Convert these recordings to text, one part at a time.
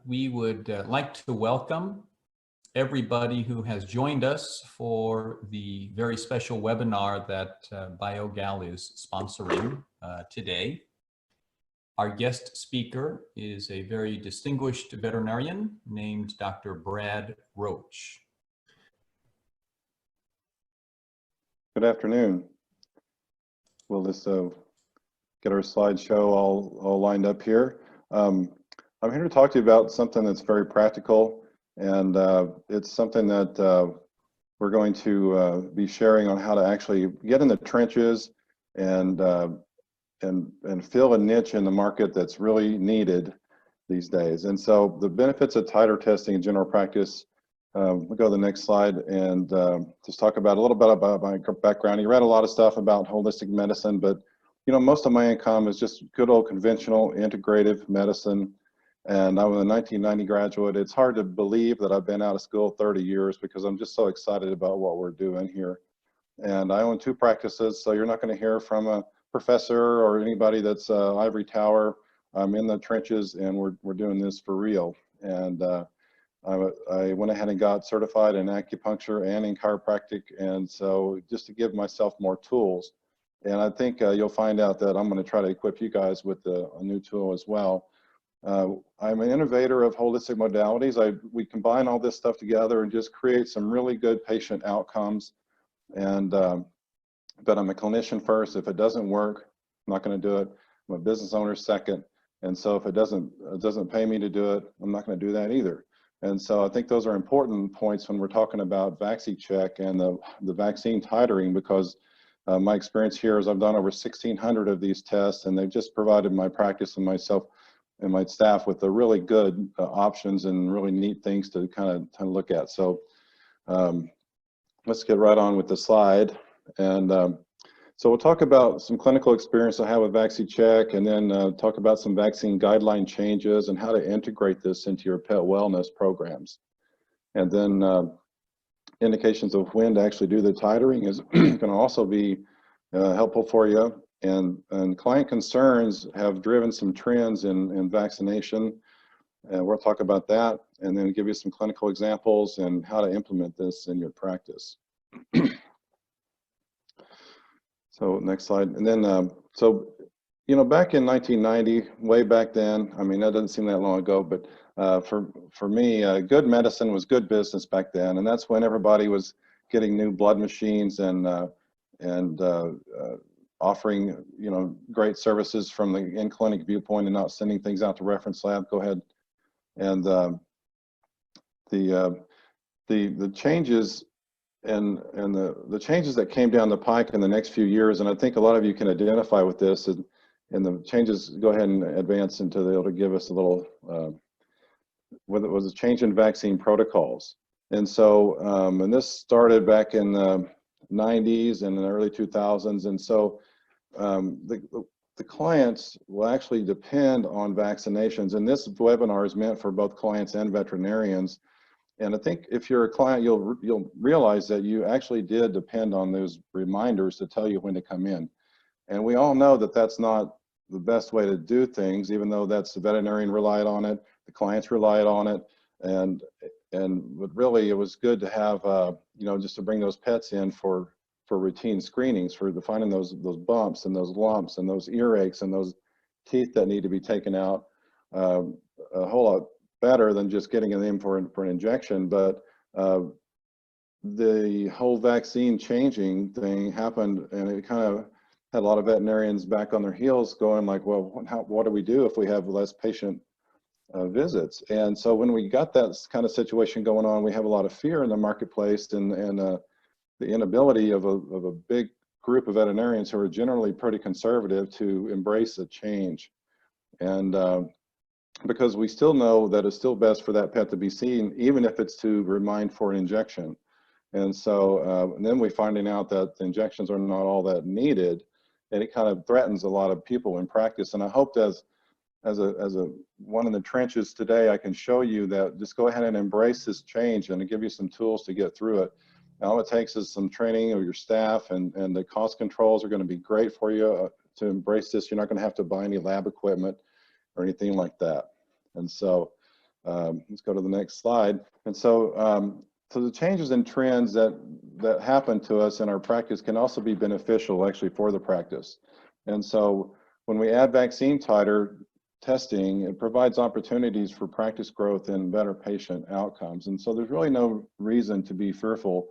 We would like to welcome everybody who has joined us for the very special webinar that Biogal is sponsoring today. Our guest speaker is a very distinguished veterinarian named Dr. Brad Roach. Good afternoon. We'll just get our slideshow all lined up here. I'm here to talk to you about something that's very practical, and it's something that we're going to be sharing on how to actually get in the trenches and fill a niche in the market that's really needed these days. And so the benefits of titer testing in general practice. We'll go to the next slide and just talk about a little bit about my background. You read a lot of stuff about holistic medicine, but you know, most of my income is just good old conventional integrative medicine. And I was a 1990 graduate. It's hard to believe that I've been out of school 30 years because I'm just so excited about what we're doing here. And I own 2 practices, so you're not going to hear from a professor or anybody that's ivory tower. I'm in the trenches, and we're doing this for real. And I went ahead and got certified in acupuncture and in chiropractic, and so just to give myself more tools. And I think you'll find out that I'm going to try to equip you guys with a new tool as well. I'm an innovator of holistic modalities. We combine all this stuff together and just create some really good patient outcomes. And but I'm a clinician first. If it doesn't work, I'm not going to do it. I'm a business owner second. And so if it doesn't pay me to do it, I'm not going to do that either. And so I think those are important points when we're talking about Vaccicheck and the vaccine titering, because my experience here is I've done over 1,600 of these tests, and they've just provided my practice and myself and my staff with the really good options and really neat things to kind of look at. So let's get right on with the slide. And so we'll talk about some clinical experience I have with Vaccicheck, and then talk about some vaccine guideline changes and how to integrate this into your pet wellness programs. And then indications of when to actually do the titering is going to also be helpful for you. And client concerns have driven some trends in vaccination. And we'll talk about that, and then give you some clinical examples and how to implement this in your practice. So next slide. And then, so, you know, back in 1990, way back then, I mean, that doesn't seem that long ago, but for me, good medicine was good business back then. And that's when everybody was getting new blood machines and offering, you know, great services from the in-clinic viewpoint and not sending things out to reference lab. Go ahead. And the changes and the changes that came down the pike in the next few years, and I think a lot of you can identify with this, and the changes, go ahead and advance into the, to give us a little, whether it was a change in vaccine protocols. And so, and this started back in the 90s and in the early 2000s, and so the clients will actually depend on vaccinations, and this webinar is meant for both clients and veterinarians. And I think if you're a client, you'll realize that you actually did depend on those reminders to tell you when to come in. And we all know that that's not the best way to do things, even though that's the veterinarian relied on it, the clients relied on it, but really it was good to have you know, just to bring those pets in for routine screenings, for finding those bumps and those lumps and those earaches and those teeth that need to be taken out a whole lot better than just getting them in for an injection. But the whole vaccine changing thing happened, and it kind of had a lot of veterinarians back on their heels going like, well, what do we do if we have less patient visits? And so when we got that kind of situation going on, we have a lot of fear in the marketplace, and the inability of a big group of veterinarians who are generally pretty conservative to embrace a change. And because we still know that it's still best for that pet to be seen, even if it's to remind for an injection. And so and then we're finding out that the injections are not all that needed, and it kind of threatens a lot of people in practice. And I hope as a one in the trenches today, I can show you that just go ahead and embrace this change and give you some tools to get through it. And all it takes is some training of your staff, and the cost controls are going to be great for you to embrace this. You're not going to have to buy any lab equipment or anything like that. And so Let's go to the next slide. And so, so the changes and trends that happen to us in our practice can also be beneficial actually for the practice. And so when we add vaccine titer testing, it provides opportunities for practice growth and better patient outcomes. And so there's really no reason to be fearful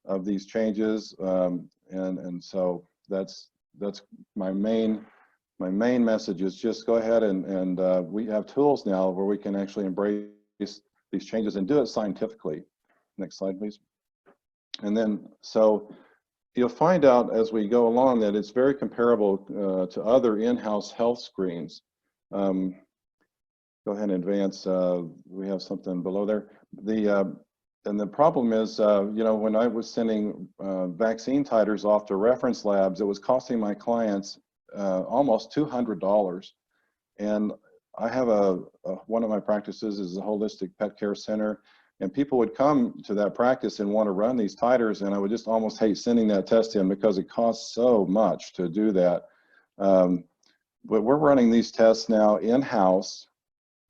of these changes. And so that's my main message is just go ahead and we have tools now where we can actually embrace these changes and do it scientifically. Next slide, please. And then, so you'll find out as we go along that it's very comparable to other in-house health screens. Go ahead and advance. We have something below there. And the problem is, you know, when I was sending vaccine titers off to reference labs, it was costing my clients almost $200. And I have one of my practices is a holistic pet care center, and people would come to that practice and want to run these titers, and I would just almost hate sending that test in because it costs so much to do that. But we're running these tests now in-house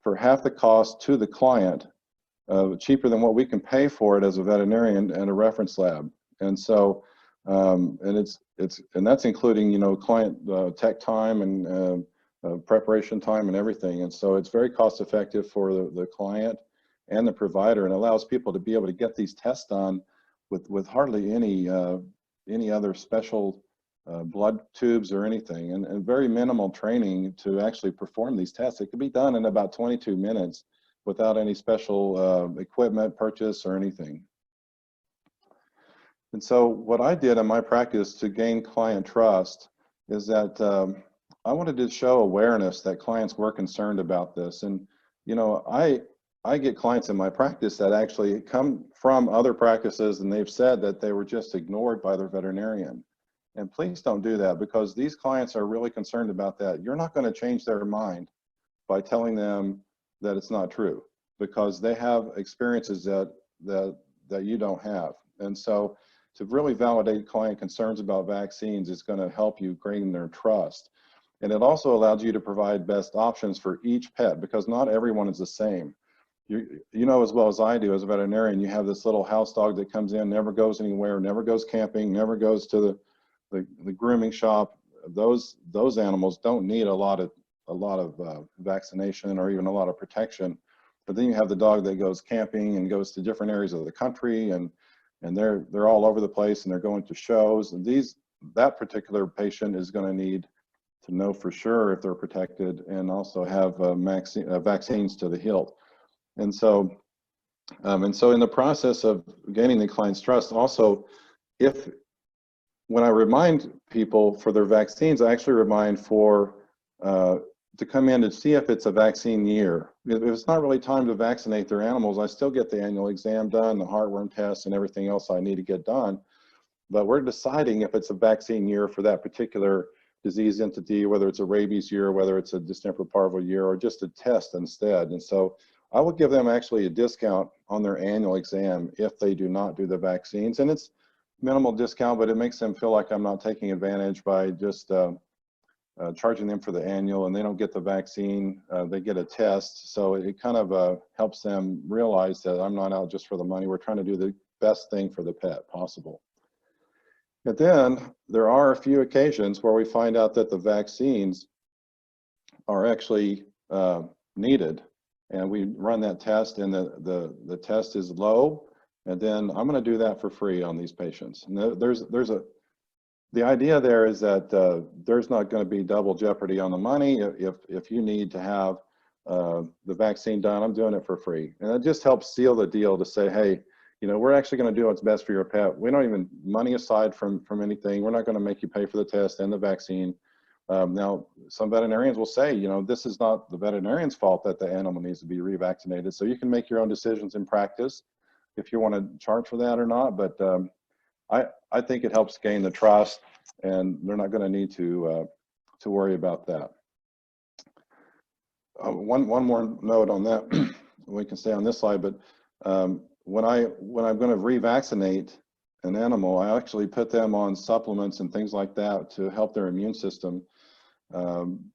for half the cost to the client, cheaper than what we can pay for it as a veterinarian and a reference lab. And so, and that's including, you know, client tech time and preparation time and everything. And so it's very cost effective for the client and the provider, and allows people to be able to get these tests done with hardly any other special blood tubes or anything, and very minimal training to actually perform these tests. It could be done in about 22 minutes without any special equipment purchase or anything. And so what I did in my practice to gain client trust is that I wanted to show awareness that clients were concerned about this. And, you know, I get clients in my practice that actually come from other practices, and they've said that they were just ignored by their veterinarian. And please don't do that, because these clients are really concerned about that. You're not going to change their mind by telling them that it's not true, because they have experiences that you don't have. And so to really validate client concerns about vaccines is going to help you gain their trust. And it also allows you to provide best options for each pet, because not everyone is the same. You know as well as I do as a veterinarian, you have this little house dog that comes in, never goes anywhere, never goes camping, never goes to the grooming shop. Those animals don't need a lot of vaccination or even a lot of protection. But then you have the dog that goes camping and goes to different areas of the country, and they're all over the place, and they're going to shows. And that particular patient is going to need to know for sure if they're protected, and also have vaccines to the hilt. And so in the process of gaining the client's trust, also, when I remind people for their vaccines, I actually remind to come in to see if it's a vaccine year. If it's not really time to vaccinate their animals, I still get the annual exam done, the heartworm test, and everything else I need to get done. But we're deciding if it's a vaccine year for that particular disease entity, whether it's a rabies year, whether it's a distemper parvo year, or just a test instead. And so I will give them actually a discount on their annual exam if they do not do the vaccines. And it's minimal discount, but it makes them feel like I'm not taking advantage by just charging them for the annual, and they don't get the vaccine, they get a test. So it kind of helps them realize that I'm not out just for the money. We're trying to do the best thing for the pet possible. And then there are a few occasions where we find out that the vaccines are actually needed. And we run that test, and the test is low, and then I'm going to do that for free on these patients. And the idea there is that there's not going to be double jeopardy on the money. If you need to have the vaccine done, I'm doing it for free. And it just helps seal the deal to say, hey, you know, we're actually going to do what's best for your pet. We don't even, money aside from anything, we're not going to make you pay for the test and the vaccine. Now, some veterinarians will say, you know, this is not the veterinarian's fault that the animal needs to be revaccinated. So you can make your own decisions in practice if you want to charge for that or not. But I think it helps gain the trust, and they're not going to need to worry about that. One more note on that. We can stay on this slide, but when I'm going to revaccinate an animal, I actually put them on supplements and things like that to help their immune system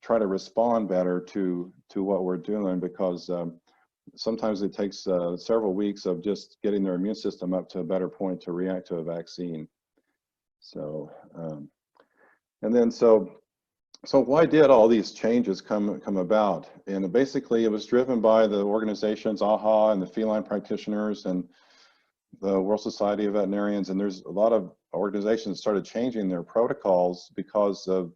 try to respond better to what we're doing, because sometimes it takes several weeks of just getting their immune system up to a better point to react to a vaccine. So, and then so why did all these changes come about? And basically it was driven by the organizations AHA and the feline practitioners and the World Society of Veterinarians, and there's a lot of organizations started changing their protocols because of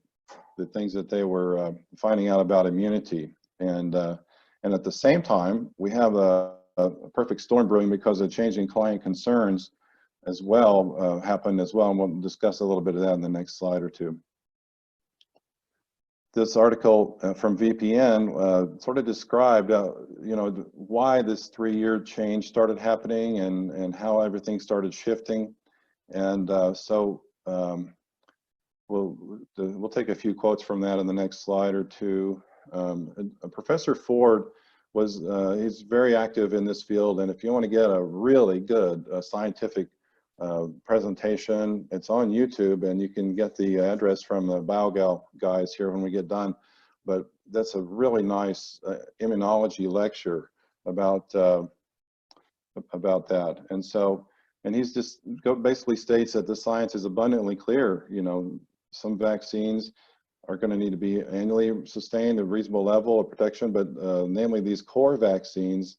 the things that they were finding out about immunity. And at the same time, we have a perfect storm brewing because of changing client concerns as well happened as well, and we'll discuss a little bit of that in the next slide or two. This article from VPN sort of described, you know, why this 3-year change started happening and how everything started shifting. And we'll take a few quotes from that in the next slide or two. Professor Ford was, he's very active in this field, and if you want to get a really good scientific presentation, it's on YouTube, and you can get the address from the Biogal guys here when we get done. But that's a really nice immunology lecture about that. And so, and he's just basically states that the science is abundantly clear. You know, some vaccines are going to need to be annually sustained, a reasonable level of protection, but namely these core vaccines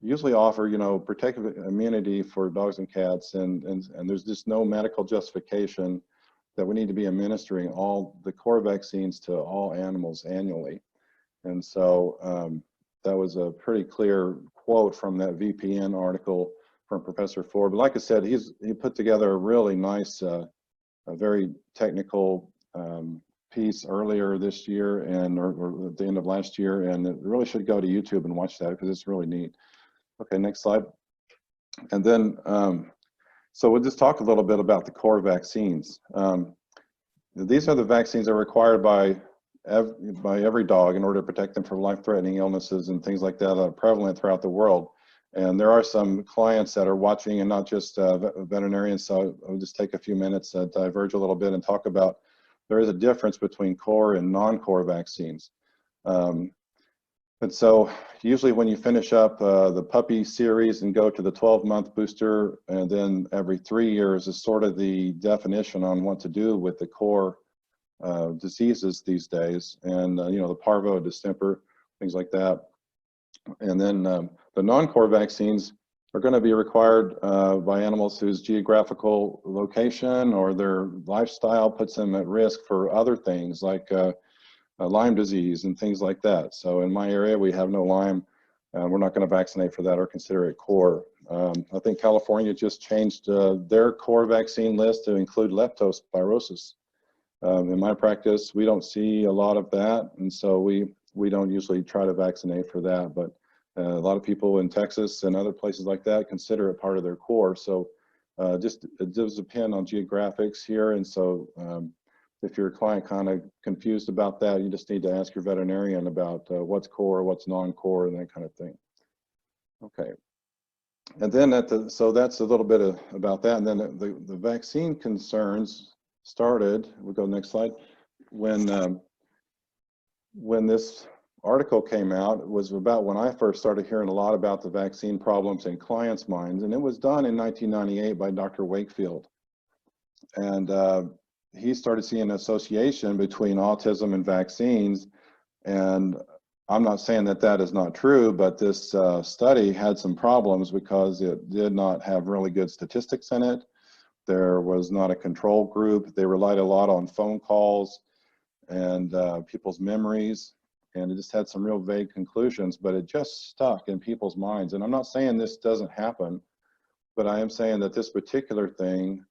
usually offer, you know, protective immunity for dogs and cats, and there's just no medical justification that we need to be administering all the core vaccines to all animals annually. And so that was a pretty clear quote from that VPN article from Professor Ford. But like I said, he put together a really nice, a very technical piece earlier this year and or at the end of last year, and it really should go to YouTube and watch that because it's really neat. Okay, next slide. And then, so we'll just talk a little bit about the core vaccines. These are the vaccines that are required by every dog in order to protect them from life-threatening illnesses and things like that are prevalent throughout the world. And there are some clients that are watching, and not just veterinarians, so I'll just take a few minutes to diverge a little bit and talk about there is a difference between core and non-core vaccines. And so usually when you finish up the puppy series and go to the 12-month booster, and then every 3 years is sort of the definition on what to do with the core diseases these days, and you know, the parvo, distemper, things like that. And then the non-core vaccines are going to be required by animals whose geographical location or their lifestyle puts them at risk for other things like Lyme disease and things like that. So in my area, we have no Lyme. We're not going to vaccinate for that or consider it core. I think California just changed their core vaccine list to include leptospirosis. In my practice, we don't see a lot of that, and so we don't usually try to vaccinate for that. But a lot of people in Texas and other places like that consider it part of their core. So just it does depend on geographics here, and so if your client kind of confused about that, you just need to ask your veterinarian about what's core, what's non-core, and that kind of thing. Okay. And then so that's a little bit about that. And then the vaccine concerns started, we'll go next slide, when this article came out. It was about when I first started hearing a lot about the vaccine problems in clients' minds, and it was done in 1998 by Dr. Wakefield. And he started seeing an association between autism and vaccines, and I'm not saying that that is not true, but this study had some problems because it did not have really good statistics in it. There was not a control group. They relied a lot on phone calls and people's memories, and it just had some real vague conclusions, but it just stuck in people's minds. And I'm not saying this doesn't happen, but I am saying that this particular thing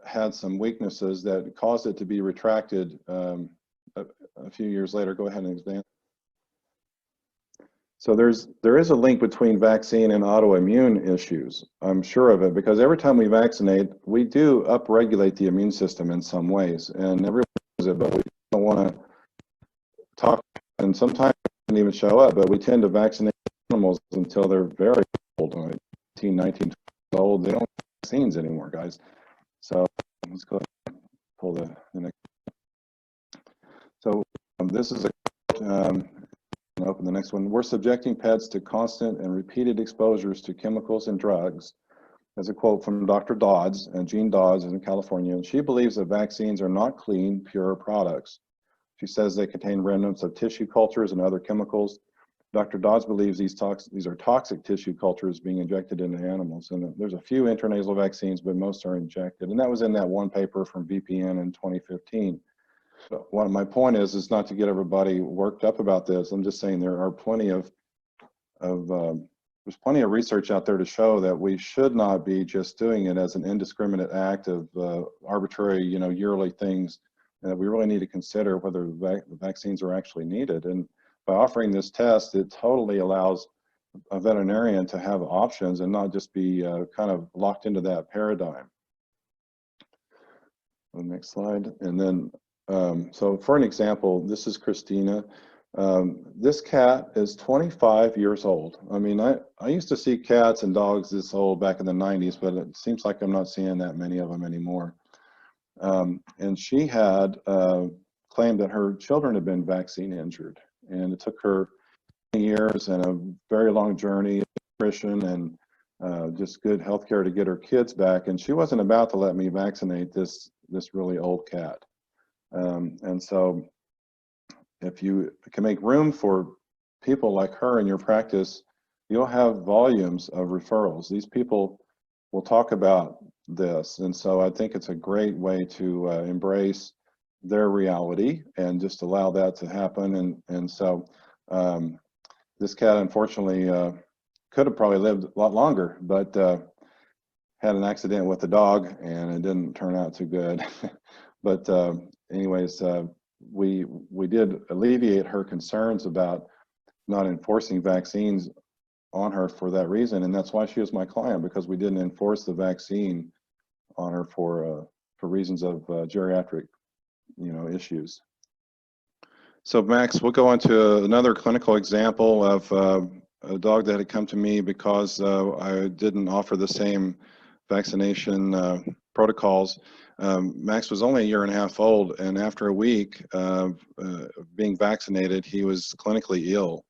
had some weaknesses that caused it to be retracted a few years later. Go ahead and expand. So there is a link between vaccine and autoimmune issues. I'm sure of it, because every time we vaccinate, we do upregulate the immune system in some ways, and everyone knows it, but we don't want to talk, and sometimes it doesn't even show up, but we tend to vaccinate animals until they're very old, like 18, 19, 20 years old. They don't have vaccines anymore, guys. So let's go ahead and pull the next. So this is a open the next one. We're subjecting pets to constant and repeated exposures to chemicals and drugs. As a quote from Dr. Dodds, and Jean Dodds is in California, and she believes that vaccines are not clean, pure products. She says they contain remnants of tissue cultures and other chemicals. Dr. Dodds believes these are toxic tissue cultures being injected into animals. And there's a few intranasal vaccines, but most are injected. And that was in that one paper from VPN in 2015. So my point is not to get everybody worked up about this. I'm just saying there are plenty of there's plenty of research out there to show that we should not be just doing it as an indiscriminate act of arbitrary, yearly things, and that we really need to consider whether the vaccines are actually needed. And by offering this test, it totally allows a veterinarian to have options and not just be kind of locked into that paradigm. The next slide. And then, so for an example, this is Christina. This cat is 25 years old. I mean, I used to see cats and dogs this old back in the 90s, but it seems like I'm not seeing that many of them anymore. And she had claimed that her children had been vaccine injured. And it took her years and a very long journey, nutrition and just good health care to get her kids back. And she wasn't about to let me vaccinate this really old cat. And so if you can make room for people like her in your practice, you'll have volumes of referrals. These people will talk about this. And so I think it's a great way to embrace their reality and just allow that to happen. And so this cat, unfortunately, could have probably lived a lot longer, but had an accident with the dog and it didn't turn out too good. But anyways, we did alleviate her concerns about not enforcing vaccines on her for that reason, and that's why she was my client, because we didn't enforce the vaccine on her for reasons of geriatric, issues. So Max, we'll go on to another clinical example of a dog that had come to me because I didn't offer the same vaccination protocols. Max was only 1.5 years old, and after a week of being vaccinated, he was clinically ill.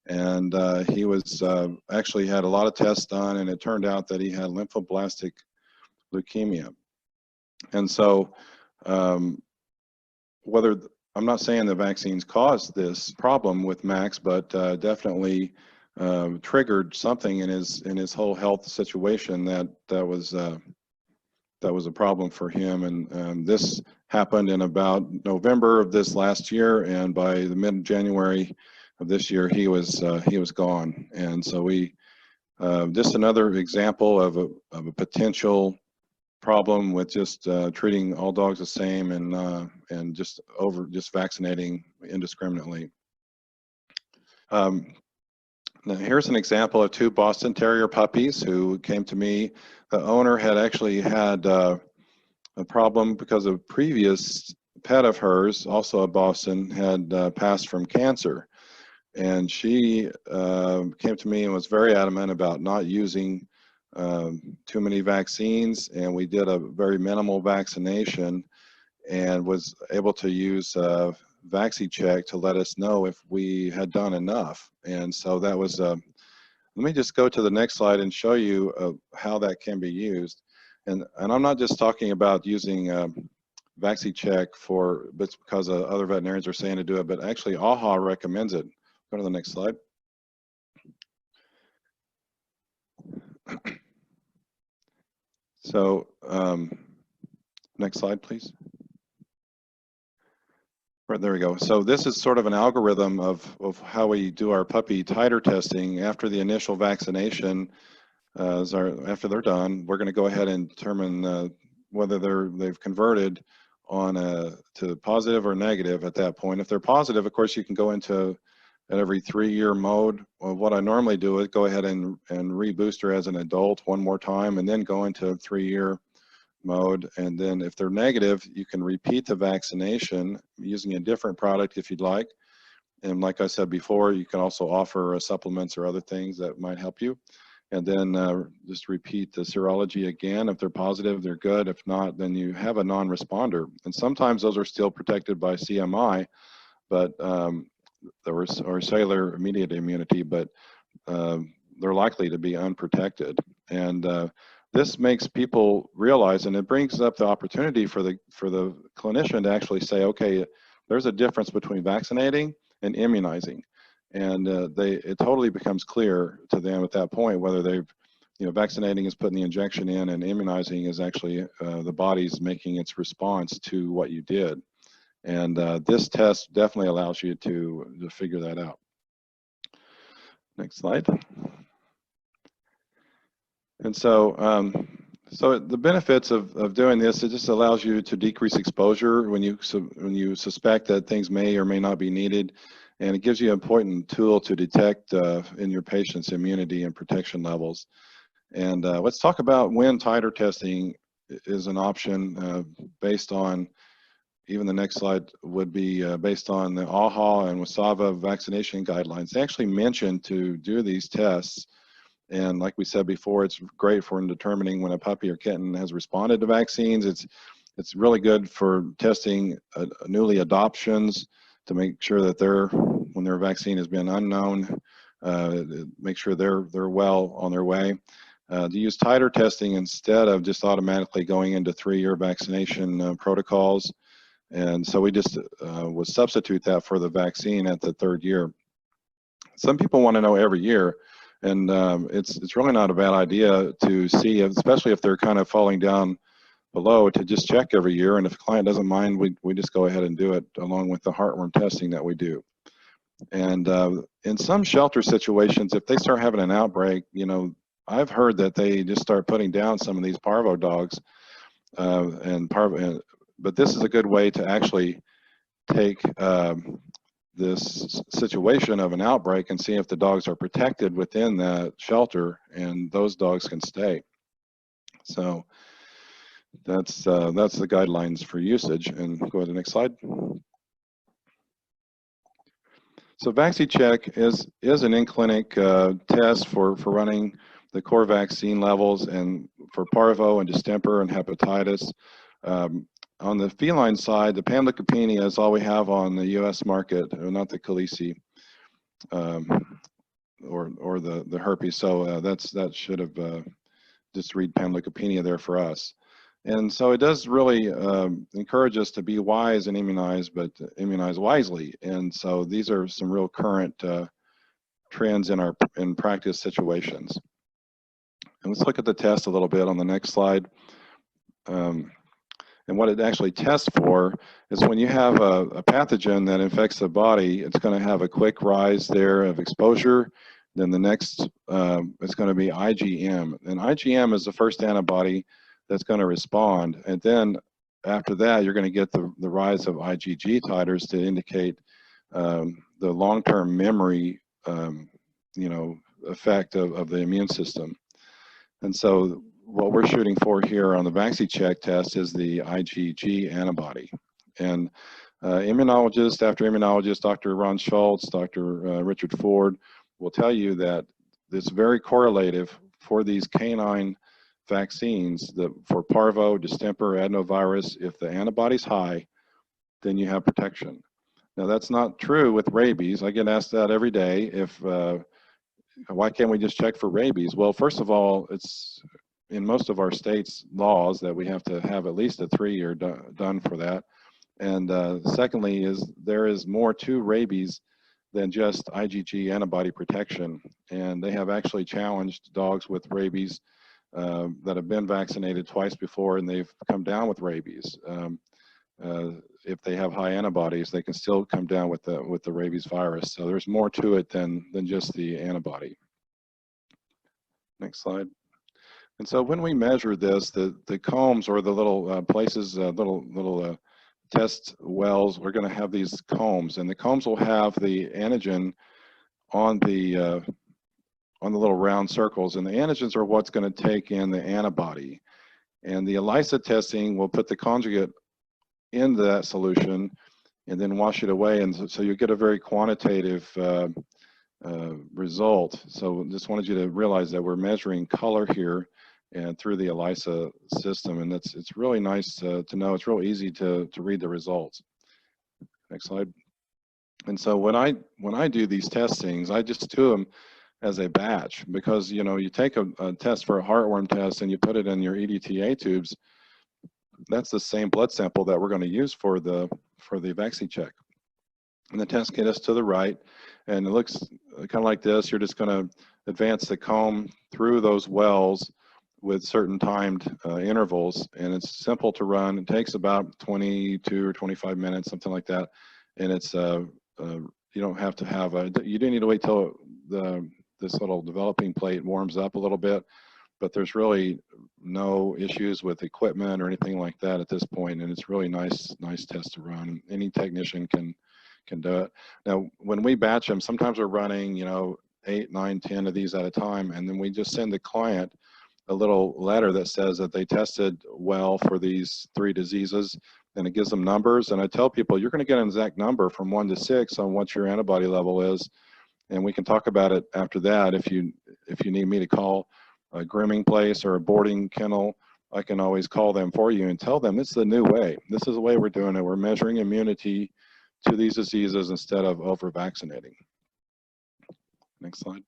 And he was actually had a lot of tests done, and it turned out that he had lymphoblastic leukemia. And so I'm not saying the vaccines caused this problem with Max, but definitely triggered something in his whole health situation that was a problem for him. And this happened in about November of this last year, and by the mid-January of this year, he was gone. And so we just another example of a potential problem with just treating all dogs the same and just vaccinating indiscriminately. Now here's an example of 2 Boston Terrier puppies who came to me. The owner had actually had a problem because a previous pet of hers, also a Boston, had passed from cancer. And she came to me and was very adamant about not using too many vaccines, and we did a very minimal vaccination and was able to use Vaccicheck to let us know if we had done enough. And so that was, let me just go to the next slide and show you how that can be used. And I'm not just talking about using Vaccicheck but because other veterinarians are saying to do it, but actually AHA recommends it. Go to the next slide. So next slide, please. Right, there we go. So this is sort of an algorithm of how we do our puppy titer testing after the initial vaccination. After they're done, we're going to go ahead and determine whether they've converted on to positive or negative at that point. If they're positive, of course, you can go into at every 3-year mode. Well, what I normally do is go ahead and rebooster as an adult one more time, and then go into 3-year mode. And then if they're negative, you can repeat the vaccination using a different product if you'd like. And like I said before, you can also offer supplements or other things that might help you. And then just repeat the serology again. If they're positive, they're good. If not, then you have a non-responder. And sometimes those are still protected by CMI, but or cellular immediate immunity, but they're likely to be unprotected. And this makes people realize, and it brings up the opportunity for the clinician to actually say, okay, there's a difference between vaccinating and immunizing. And it totally becomes clear to them at that point whether they've, vaccinating is putting the injection in, and immunizing is actually the body's making its response to what you did. And this test definitely allows you to figure that out. Next slide. And so, so the benefits of doing this, it just allows you to decrease exposure when you suspect that things may or may not be needed, and it gives you an important tool to detect in your patient's immunity and protection levels. And let's talk about when titer testing is an option based on, even the next slide would be based on the AHA and WSAVA vaccination guidelines. They actually mention to do these tests. And like we said before, it's great for determining when a puppy or kitten has responded to vaccines. It's really good for testing newly adoptions to make sure that when their vaccine has been unknown, make sure they're well on their way. To use titer testing instead of just automatically going into 3-year vaccination protocols. And so we just would substitute that for the vaccine at the 3rd year. Some people want to know every year. And it's really not a bad idea to see, especially if they're kind of falling down below, to just check every year. And if the client doesn't mind, we just go ahead and do it along with the heartworm testing that we do. And in some shelter situations, if they start having an outbreak, I've heard that they just start putting down some of these parvo dogs. But this is a good way to actually take this situation of an outbreak and see if the dogs are protected within that shelter, and those dogs can stay. So that's the guidelines for usage. And go to the next slide. So Vaccicheck is an in-clinic test for running the core vaccine levels and for parvo and distemper and hepatitis. On the feline side, the panleukopenia is all we have on the U.S. market, not the Khaleesi or the herpes. So that should have just read panleukopenia there for us. And so it does really encourage us to be wise and immunize, but immunize wisely. And so these are some real current trends in practice situations. And let's look at the test a little bit on the next slide. And what it actually tests for is when you have a pathogen that infects the body, it's going to have a quick rise there of exposure. Then the next is going to be IgM. And IgM is the first antibody that's going to respond. And then after that, you're going to get the rise of IgG titers to indicate the long-term memory effect of the immune system. And so what we're shooting for here on the Vaccicheck test is the IgG antibody. And immunologist after immunologist, Dr. Ron Schultz, Dr. Richard Ford, will tell you that it's very correlative for these canine vaccines, for parvo, distemper, adenovirus. If the antibody's high, then you have protection. Now that's not true with rabies. I get asked that every day. Why can't we just check for rabies? Well, first of all, it's in most of our states' laws that we have to have at least a 3-year done for that. And secondly, there is more to rabies than just IgG antibody protection. And they have actually challenged dogs with rabies that have been vaccinated twice before, and they've come down with rabies. If they have high antibodies, they can still come down with the rabies virus. So there's more to it than just the antibody. Next slide. And so when we measure this, the combs or the little places, little test wells, we're going to have these combs, and the combs will have the antigen on the little round circles, and the antigens are what's going to take in the antibody. And the ELISA testing will put the conjugate into that solution and then wash it away, and so you get a very quantitative result. So just wanted you to realize that we're measuring color here and through the ELISA system, and it's really nice to know. It's real easy to read the results. Next slide. And so when I do these testings, I just do them as a batch, because you take a test for a heartworm test and you put it in your EDTA tubes. That's the same blood sample that we're going to use for the Vaccicheck. And the test kit is to the right, and it looks kind of like this. You're just going to advance the comb through those wells with certain timed intervals, and it's simple to run. It takes about 22 or 25 minutes, something like that. And it's you don't have to have you do need to wait till this little developing plate warms up a little bit, but there's really no issues with equipment or anything like that at this point, and it's really nice test to run. Any technician can do it. Now, when we batch them, sometimes we're running 8, 9, 10 of these at a time, and then we just send the client a little letter that says that they tested well for these 3 diseases, and it gives them numbers. And I tell people, you're going to get an exact number from 1 to 6 on what your antibody level is, and we can talk about it after that. If you need me to call a grooming place or a boarding kennel, I can always call them for you and tell them it's the new way. This is the way we're doing it. We're measuring immunity to these diseases instead of over-vaccinating. Next slide.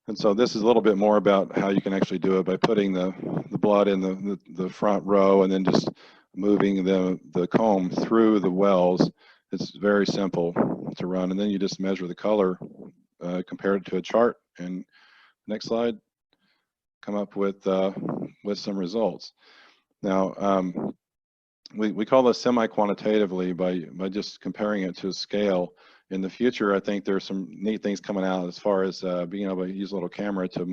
And so this is a little bit more about how you can actually do it by putting the blood in the front row and then just moving the comb through the wells. It's very simple to run, and then you just measure the color, compare it to a chart, and next slide, come up with some results. Now, we call this semi-quantitatively by just comparing it to a scale. In the future, I think there's some neat things coming out as far as being able to use a little camera to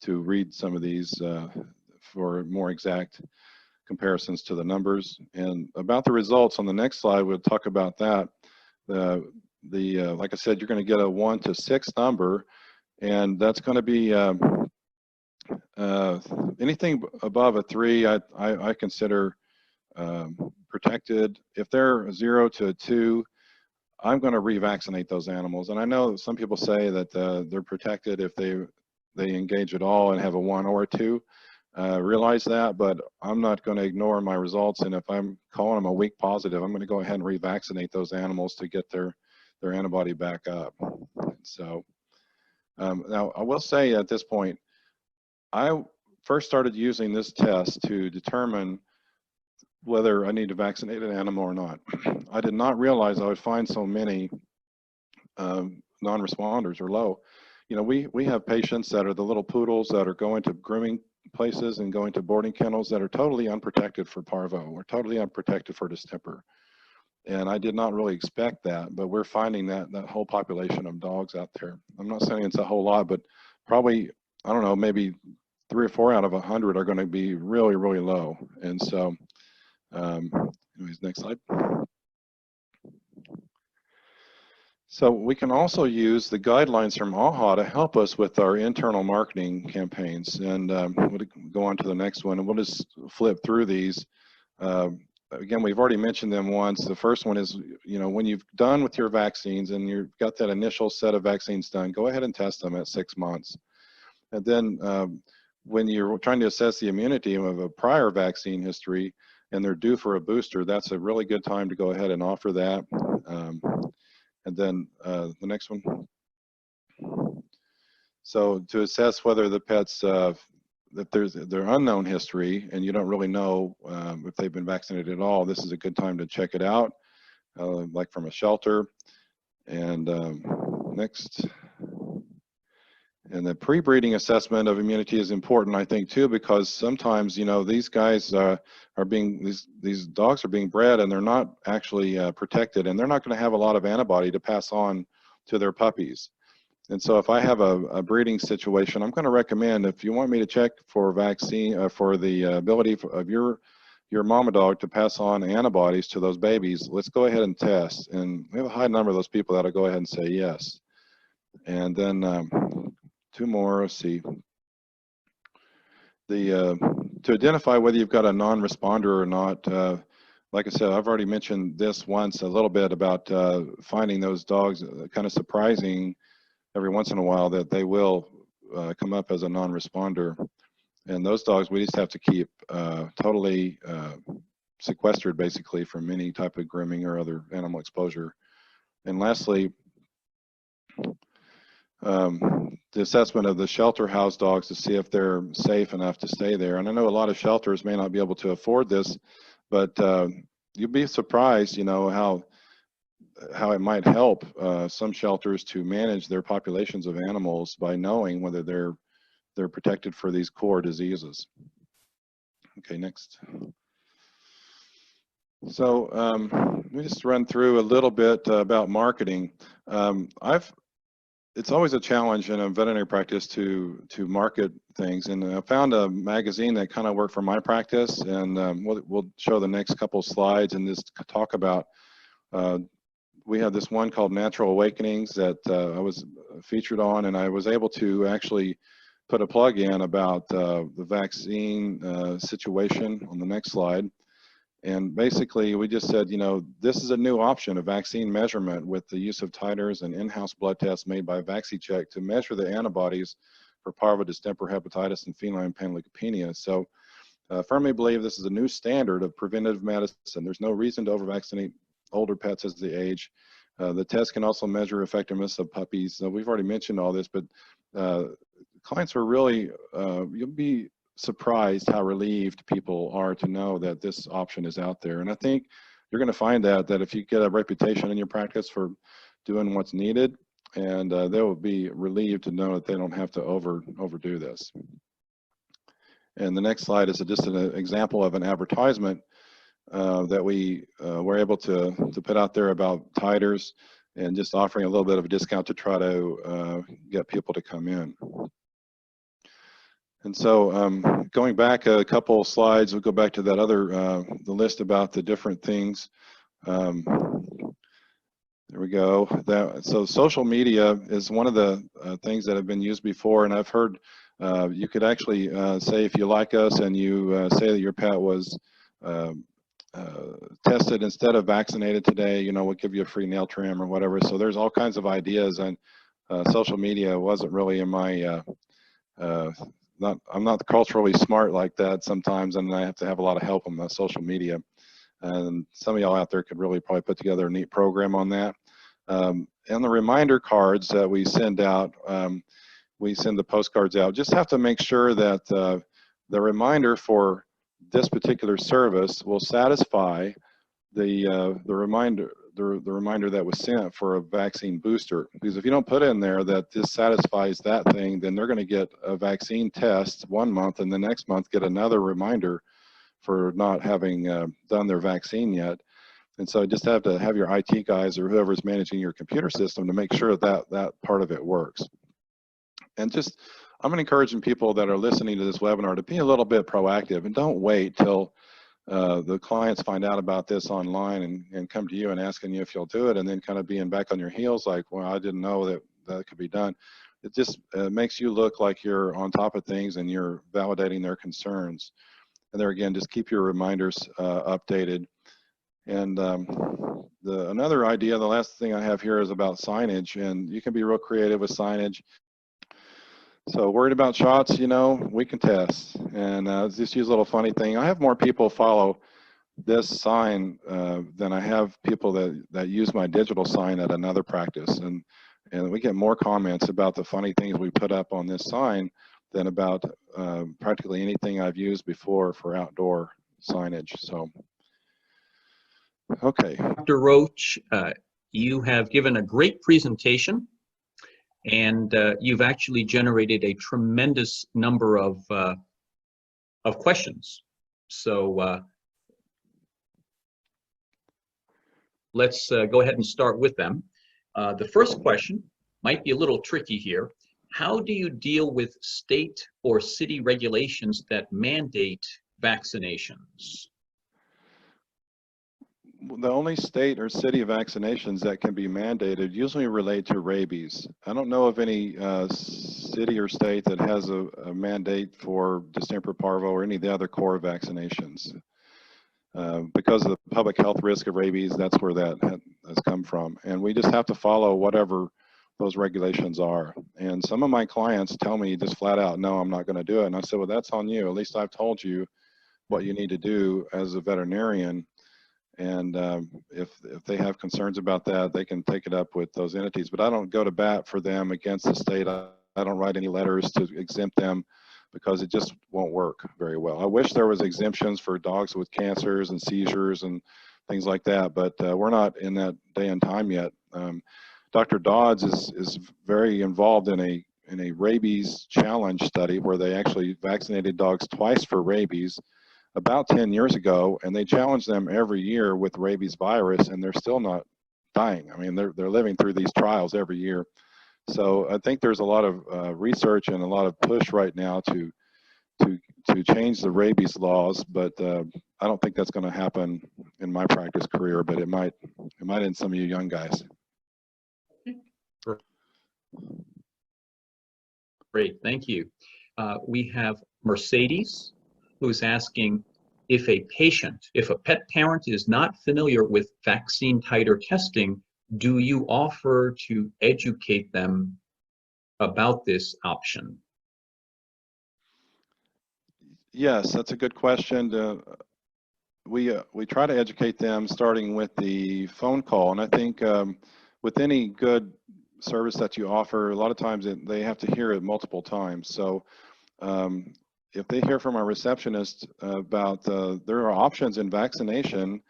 read some of these for more exact comparisons to the numbers. And about the results on the next slide, we'll talk about that. Like I said, you're going to get a 1 to 6 number, and that's going to be anything above a 3. I consider protected. If they're 0 to a 2, I'm going to revaccinate those animals. And I know some people say that they're protected if they engage at all and have a 1 or a 2. Realize that, but I'm not going to ignore my results. And if I'm calling them a weak positive, I'm going to go ahead and revaccinate those animals to get their antibody back up. So now I will say at this point, I first started using this test to determine whether I need to vaccinate an animal or not. I did not realize I would find so many non-responders or low. We have patients that are the little poodles that are going to grooming places and going to boarding kennels that are totally unprotected for parvo or totally unprotected for distemper. And I did not really expect that, but we're finding that whole population of dogs out there. I'm not saying it's a whole lot, but probably, I don't know, maybe 3 or 4 out of 100 are going to be really, really low. And so, anyways, next slide. So we can also use the guidelines from AHA to help us with our internal marketing campaigns. And we'll go on to the next one, and we'll just flip through these. Again, we've already mentioned them once. The first one is, when you've done with your vaccines and you've got that initial set of vaccines done, go ahead and test them at 6 months. And then when you're trying to assess the immunity of a prior vaccine history and they're due for a booster, that's a really good time to go ahead and offer that. And then the next one. So to assess whether the pets, if there's their unknown history and you don't really know if they've been vaccinated at all, this is a good time to check it out, like from a shelter. And next. And the pre-breeding assessment of immunity is important, I think, too, because sometimes, these guys these dogs are being bred and they're not actually protected, and they're not going to have a lot of antibody to pass on to their puppies. And so if I have a breeding situation, I'm going to recommend, if you want me to check for vaccine, for the ability of your mama dog to pass on antibodies to those babies, let's go ahead and test. And we have a high number of those people that'll go ahead and say yes. And then 2 more, let's see. To identify whether you've got a non-responder or not, like I said, I've already mentioned this once a little bit about finding those dogs kind of surprising every once in a while that they will come up as a non-responder. And those dogs we just have to keep totally sequestered basically from any type of grooming or other animal exposure. And lastly, the assessment of the shelter house dogs to see if they're safe enough to stay there. And I know a lot of shelters may not be able to afford this, but you'd be surprised, you know, how it might help some shelters to manage their populations of animals by knowing whether they're protected for these core diseases. Okay, next. So let me just run through a little bit about marketing. It's always a challenge in a veterinary practice to market things, and I found a magazine that kind of worked for my practice, and we'll show the next couple slides and just talk about. We have this one called Natural Awakenings that I was featured on, and I was able to actually put a plug in about the vaccine situation on the next slide. And basically, we just said, you know, this is a new option, a vaccine measurement with the use of titers and in-house blood tests made by Vaccicheck to measure the antibodies for parvo, distemper, hepatitis, and feline panleukopenia. So I firmly believe this is a new standard of preventative medicine. There's no reason to over-vaccinate older pets as they age. The test can also measure effectiveness of puppies. So we've already mentioned all this, but clients are really, you'll be surprised how relieved people are to know that this option is out there. And I think you're going to find that if you get a reputation in your practice for doing what's needed, and they will be relieved to know that they don't have to overdo this. And the next slide is just an example of an advertisement that we were able to put out there about Titers, and just offering a little bit of a discount to try to get people to come in. And so going back a couple slides, we'll go back to that other, the list about the different things. There we go. So social media is one of the things that have been used before, and I've heard you could actually say if you like us and you say that your pet was tested instead of vaccinated today, you know, we'll give you a free nail trim or whatever. So there's all kinds of ideas, and social media wasn't really in my I'm not culturally smart like that sometimes, and I have to have a lot of help on the social media. And some of y'all out there could really probably put together a neat program on that. And the reminder cards that we send out, we send the postcards out. Just have to make sure that the reminder for this particular service will satisfy the reminder that was sent for a vaccine booster. Because if you don't put in there that this satisfies that thing, then they're going to get a vaccine test 1 month, and the next month get another reminder for not having done their vaccine yet. And so just have to have your IT guys or whoever's managing your computer system to make sure that part of it works. And just, I'm encouraging people that are listening to this webinar to be a little bit proactive, and don't wait till the clients find out about this online and come to you and asking you if you'll do it, and then kind of being back on your heels like, well, I didn't know that could be done. It just makes you look like you're on top of things and you're validating their concerns. And there again, just keep your reminders updated. And another idea, the last thing I have here is about signage, and you can be real creative with signage. So worried about shots, you know, we can test. And just use a little funny thing. I have more people follow this sign than I have people that use my digital sign at another practice. And we get more comments about the funny things we put up on this sign than about practically anything I've used before for outdoor signage. So, okay. Dr. Roach, you have given a great presentation. And you've actually generated a tremendous number of questions. So let's go ahead and start with them. The first question might be a little tricky here. How do you deal with state or city regulations that mandate vaccinations? The only state or city vaccinations that can be mandated usually relate to rabies. I don't know of any city or state that has a mandate for distemper parvo or any of the other core vaccinations. Because of the public health risk of rabies, that's where that has come from. And we just have to follow whatever those regulations are. And some of my clients tell me just flat out, no, I'm not going to do it. And I said, well, that's on you. At least I've told you what you need to do as a veterinarian. And if they have concerns about that, they can take it up with those entities. But I don't go to bat for them against the state. I don't write any letters to exempt them because it just won't work very well. I wish there was exemptions for dogs with cancers and seizures and things like that, but we're not in that day and time yet. Dr. Dodds is very involved in a rabies challenge study where they actually vaccinated dogs twice for rabies about 10 years ago, and they challenge them every year with rabies virus, and they're still not dying. I mean, they're living through these trials every year. So I think there's a lot of research and a lot of push right now to change the rabies laws, but I don't think that's going to happen in my practice career, but it might in some of you young guys. Great, thank you. We have Mercedes, who's asking if a pet parent is not familiar with vaccine titer testing, do you offer to educate them about this option? Yes, that's a good question. We try to educate them starting with the phone call, and I think with any good service that you offer, a lot of times they have to hear it multiple times. So if they hear from a receptionist about there are options in vaccination,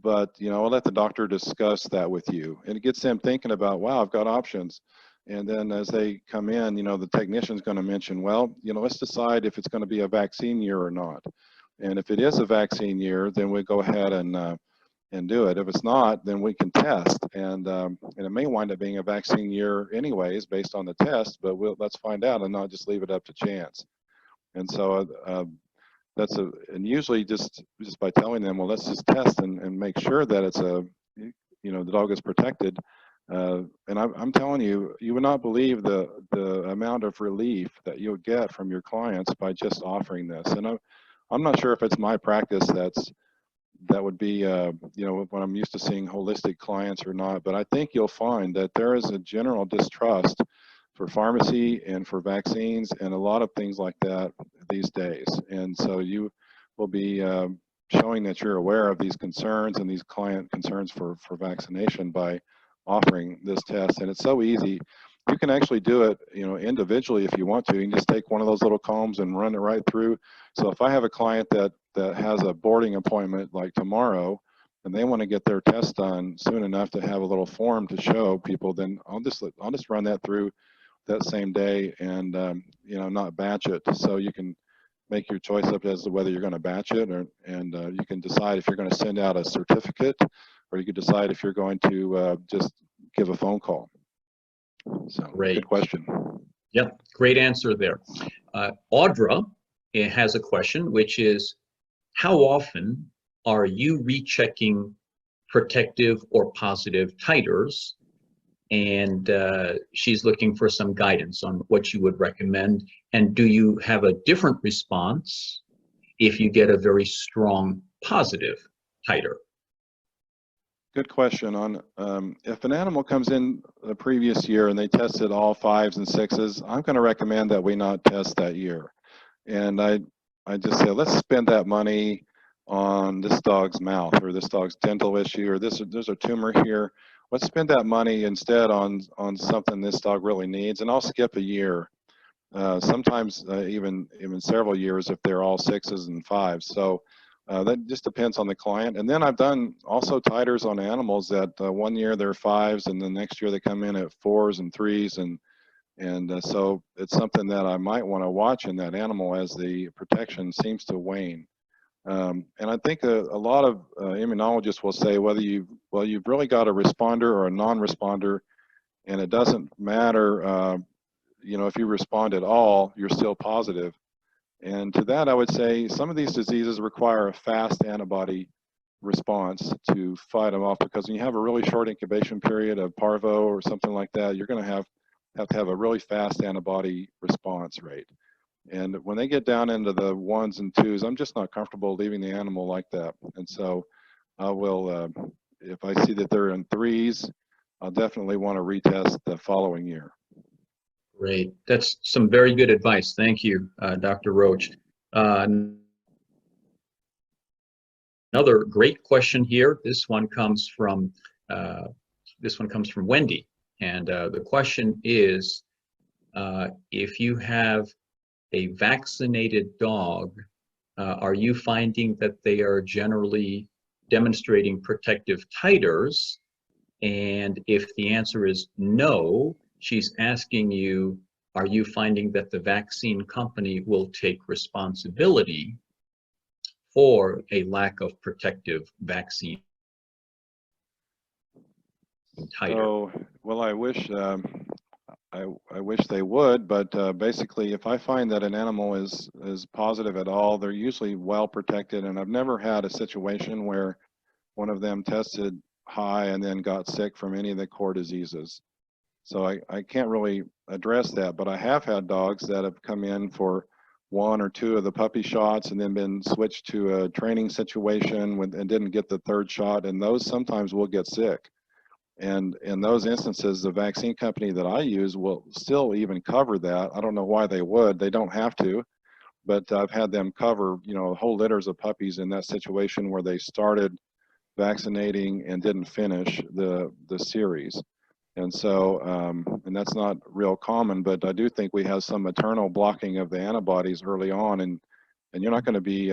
but I'll let the doctor discuss that with you, and it gets them thinking about, wow, I've got options. And then as they come in, the technician's going to mention, well, let's decide if it's going to be a vaccine year or not. And if it is a vaccine year, then we go ahead and do it. If it's not, then we can test, and it may wind up being a vaccine year anyways based on the test, but let's find out and not just leave it up to chance. And so and usually just by telling them, well, let's just test and make sure that it's the dog is protected. And I'm telling you, you would not believe the amount of relief that you'll get from your clients by just offering this. And I'm not sure if it's my practice that would be when I'm used to seeing holistic clients or not, but I think you'll find that there is a general distrust for pharmacy and for vaccines and a lot of things like that these days. And so you will be showing that you're aware of these concerns and these client concerns for vaccination by offering this test. And it's so easy. You can actually do it, individually if you want to. You can just take one of those little combs and run it right through. So if I have a client that has a boarding appointment like tomorrow, and they want to get their test done soon enough to have a little form to show people, then I'll just run that through that same day and not batch it. So you can make your choice up as to whether you're going to batch it, and you can decide if you're going to send out a certificate, or you could decide if you're going to just give a phone call. So great. Good question. Yep, great answer there. Audra has a question, which is, how often are you rechecking protective or positive titers? And she's looking for some guidance on what you would recommend. And do you have a different response if you get a very strong positive titer? Good question. On if an animal comes in the previous year and they tested all 5s and 6s, I'm going to recommend that we not test that year. And I just say, let's spend that money on this dog's mouth or this dog's dental issue, or there's a tumor here. Let's spend that money instead on something this dog really needs, and I'll skip a year. Sometimes even several years if they're all 6s and 5s. So that just depends on the client. And then I've done also titers on animals that 1 year they're 5s, and the next year they come in at 4s and 3s, and so it's something that I might want to watch in that animal as the protection seems to wane. And I think a lot of immunologists will say whether you've really got a responder or a non-responder, and it doesn't matter, if you respond at all, you're still positive. And to that, I would say some of these diseases require a fast antibody response to fight them off, because when you have a really short incubation period of parvo or something like that, you're going to have to have a really fast antibody response rate. And when they get down into the 1s and 2s, I'm just not comfortable leaving the animal like that. And so I will, if I see that they're in 3s, I'll definitely want to retest the following year. Great. That's some very good advice. Thank you, Dr. Roach. Another great question here. This one comes from Wendy, and the question is, if you have a vaccinated dog, are you finding that they are generally demonstrating protective titers? And if the answer is no, she's asking you, are you finding that the vaccine company will take responsibility for a lack of protective vaccine titer? So, well, I wish they would, but basically, if I find that an animal is positive at all, they're usually well protected, and I've never had a situation where one of them tested high and then got sick from any of the core diseases. So I can't really address that, but I have had dogs that have come in for 1 or 2 of the puppy shots and then been switched to a training situation and didn't get the 3rd shot, and those sometimes will get sick. And in those instances, the vaccine company that I use will still even cover that. I don't know why they would. They don't have to, but I've had them cover, whole litters of puppies in that situation where they started vaccinating and didn't finish the series. And so, and that's not real common, but I do think we have some maternal blocking of the antibodies early on, and you're not going to be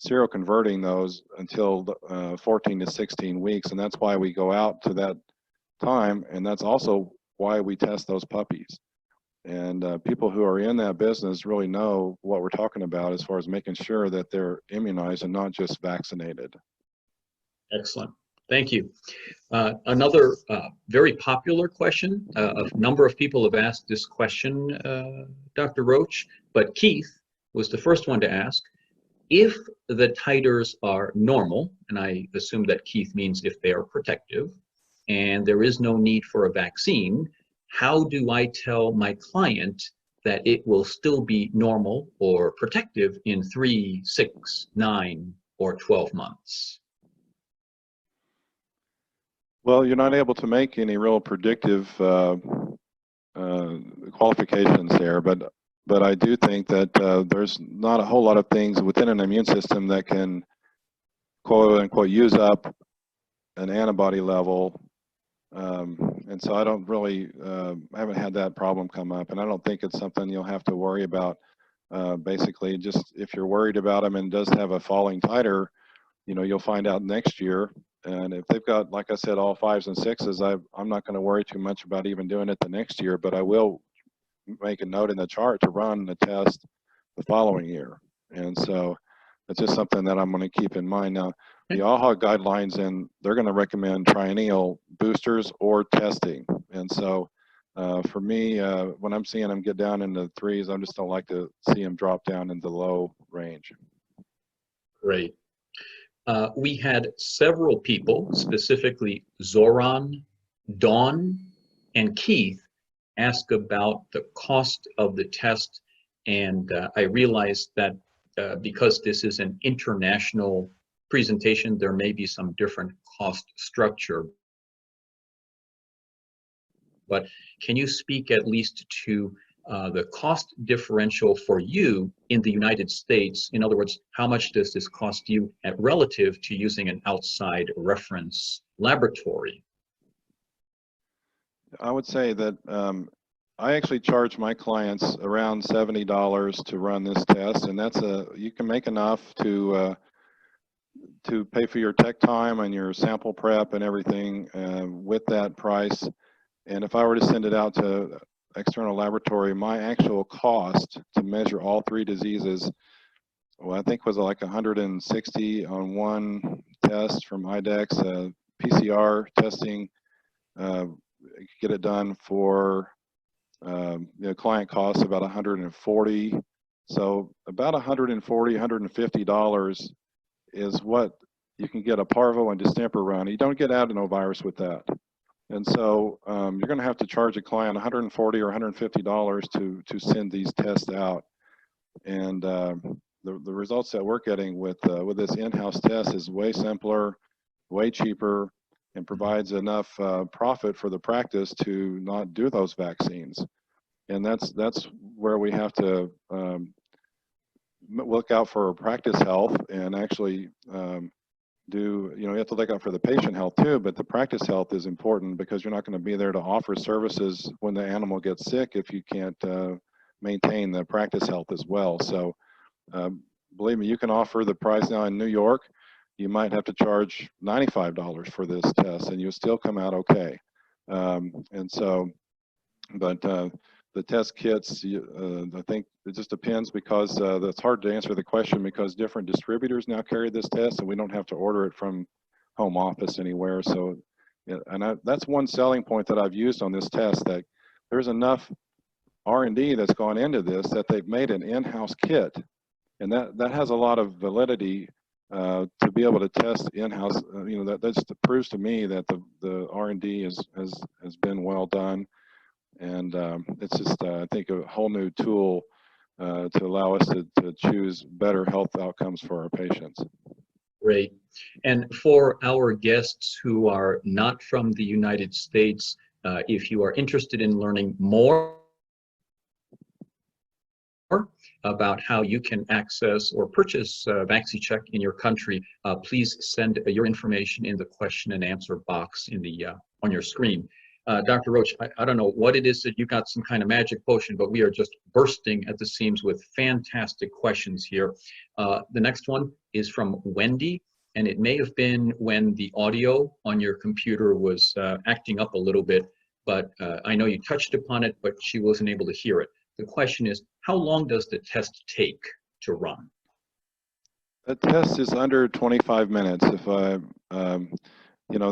seroconverting those until 14 to 16 weeks, and that's why we go out to that time, and that's also why we test those puppies. And people who are in that business really know what we're talking about as far as making sure that they're immunized and not just vaccinated. Excellent. Thank you. Another very popular question. A number of people have asked this question, Dr. Roach, but Keith was the first one to ask. If the titers are normal, and I assume that Keith means if they are protective, and there is no need for a vaccine, how do I tell my client that it will still be normal or protective in 3, 6, 9, or 12 months? Well, you're not able to make any real predictive qualifications there, but I do think that there's not a whole lot of things within an immune system that can quote unquote use up an antibody level, and so I don't really I haven't had that problem come up, and I don't think it's something you'll have to worry about. Basically, just if you're worried about them and does have a falling titer, you'll find out next year. And if they've got, like I said, all 5s and 6s, I'm not going to worry too much about even doing it the next year, but I will make a note in the chart to run the test the following year. And so it's just something that I'm going to keep in mind. Now, the AHA guidelines, and they're going to recommend triennial boosters or testing. And so for me, when I'm seeing them get down into 3s, I just don't like to see them drop down into the low range. Great. We had several people, specifically Zoran, Dawn, and Keith, ask about the cost of the test. And I realized that because this is an international presentation, there may be some different cost structure. But can you speak at least to the cost differential for you in the United States? In other words, how much does this cost you relative to using an outside reference laboratory? I would say that I actually charge my clients around $70 to run this test, and that's you can make enough to pay for your tech time and your sample prep and everything with that price. And if I were to send it out to external laboratory, my actual cost to measure all 3 diseases, well, I think was like 160 on one test from IDEX. PCR testing, get it done for client costs about 140. So about 140, $150 is what you can get a parvo and distemper run. You don't get adenovirus with that. And so you're going to have to charge a client $140 or $150 to send these tests out. And the results that we're getting with this in-house test is way simpler, way cheaper, and provides enough profit for the practice to not do those vaccines. And that's where we have to look out for practice health and actually you have to look out for the patient health too, but the practice health is important because you're not going to be there to offer services when the animal gets sick if you can't maintain the practice health as well. So believe me, you can offer the price now in New York. You might have to charge $95 for this test and you'll still come out okay. But the test kits, I think it just depends because it's hard to answer the question because different distributors now carry this test and we don't have to order it from home office anywhere. So, that's one selling point that I've used on this test, that there's enough R&D that's gone into this that they've made an in-house kit. And that has a lot of validity to be able to test in-house. That just proves to me that the R&D has been well done. And it's just, I think, a whole new tool to allow us to choose better health outcomes for our patients. Great. And for our guests who are not from the United States, if you are interested in learning more about how you can access or purchase Vaccicheck in your country, please send your information in the question and answer box in the on your screen. Dr. Roach, I don't know what it is that you got some kind of magic potion, but we are just bursting at the seams with fantastic questions here. The next one is from Wendy, and it may have been when the audio on your computer was acting up a little bit, but I know you touched upon it, but she wasn't able to hear it. The question is, how long does the test take to run? The test is under 25 minutes. If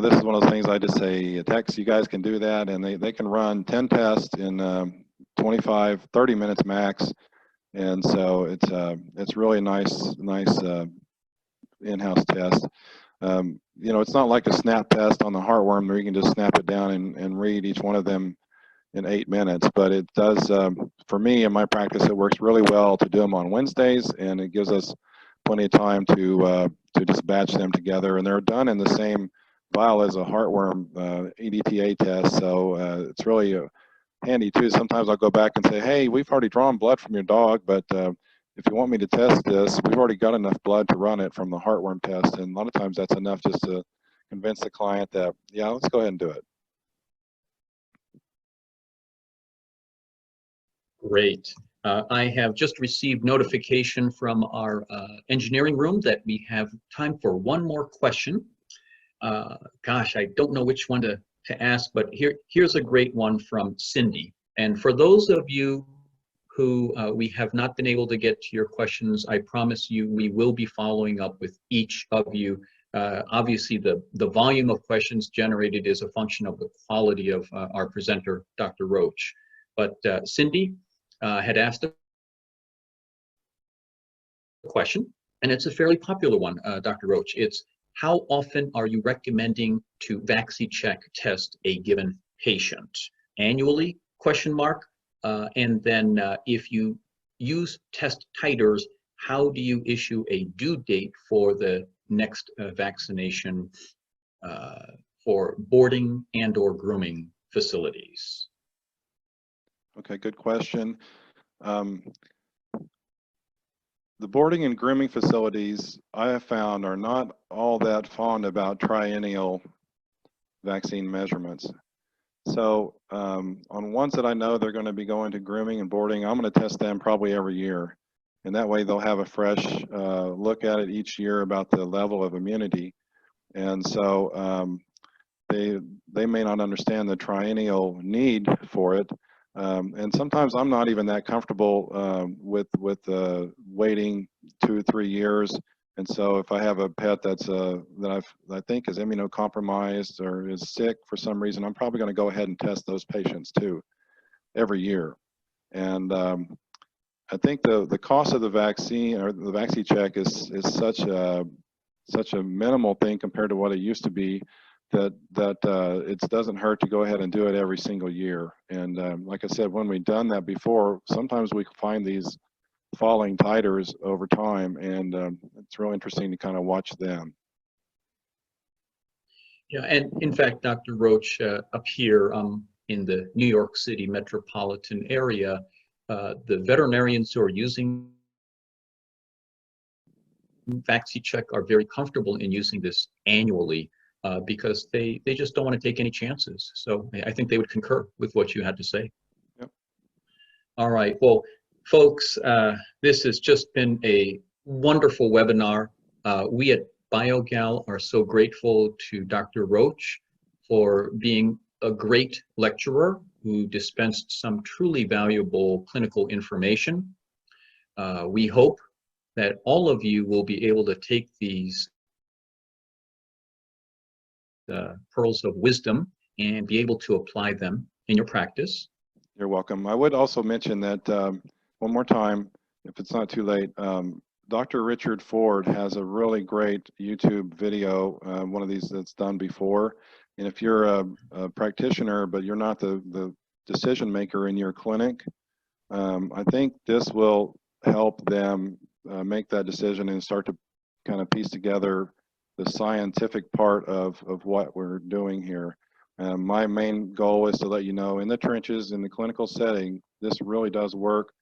this is one of those things I just say, text, you guys can do that, and they can run 10 tests in 25, 30 minutes max. And so it's really nice in-house test. It's not like a snap test on the heartworm where you can just snap it down and read each one of them in 8 minutes, but it does, for me in my practice, it works really well to do them on Wednesdays, and it gives us plenty of time to just batch them together, and they're done in the same vial as a heartworm EDTA test, so it's really handy too. Sometimes I'll go back and say, hey, we've already drawn blood from your dog, but if you want me to test this, we've already got enough blood to run it from the heartworm test, and a lot of times that's enough just to convince the client that, yeah, let's go ahead and do it. Great. I have just received notification from our engineering room that we have time for one more question. Gosh, I don't know which one to ask, but here's a great one from Cindy. And for those of you who we have not been able to get to your questions, I promise you we will be following up with each of you. Obviously, the volume of questions generated is a function of the quality of our presenter, Dr. Roach. But Cindy had asked a question, and it's a fairly popular one, Dr. Roach. It's, how often are you recommending to Vaccicheck test a given patient? Annually, question mark. And then if you use test titers, how do you issue a due date for the next vaccination for boarding and or grooming facilities? Okay, good question. The boarding and grooming facilities I have found are not all that fond about triennial vaccine measurements. So on ones that I know they're going to be going to grooming and boarding, I'm going to test them probably every year. And that way they'll have a fresh look at it each year about the level of immunity. And so they may not understand the triennial need for it. And sometimes I'm not even that comfortable with waiting 2 or 3 years. And so if I have a pet that's that I think is immunocompromised or is sick for some reason, I'm probably going to go ahead and test those patients too every year. And I think the cost of the vaccine or the Vaccicheck is such a minimal thing compared to what it used to be, that it doesn't hurt to go ahead and do it every single year. And like I said, when we've done that before, sometimes we find these falling titers over time, and it's real interesting to kind of watch them. Yeah, and in fact, Dr. Roach, up here in the New York City metropolitan area, the veterinarians who are using Vaccicheck are very comfortable in using this annually because they just don't want to take any chances. So I think they would concur with what you had to say. Yep. All right. Well, folks, this has just been a wonderful webinar. We at Biogal are so grateful to Dr. Roach for being a great lecturer who dispensed some truly valuable clinical information. We hope that all of you will be able to take these pearls of wisdom and be able to apply them in your practice. You're welcome. I would also mention that one more time, if it's not too late, Dr. Richard Ford has a really great YouTube video, one of these that's done before. And if you're a practitioner, but you're not the decision maker in your clinic, I think this will help them make that decision and start to kind of piece together the scientific part of what we're doing here. My main goal is to let you know in the trenches, in the clinical setting, this really does work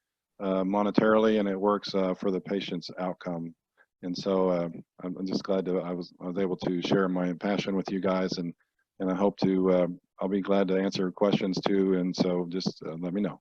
monetarily, and it works for the patient's outcome. And so I'm just glad that I was able to share my passion with you guys, and I hope to, I'll be glad to answer questions too. And so just let me know.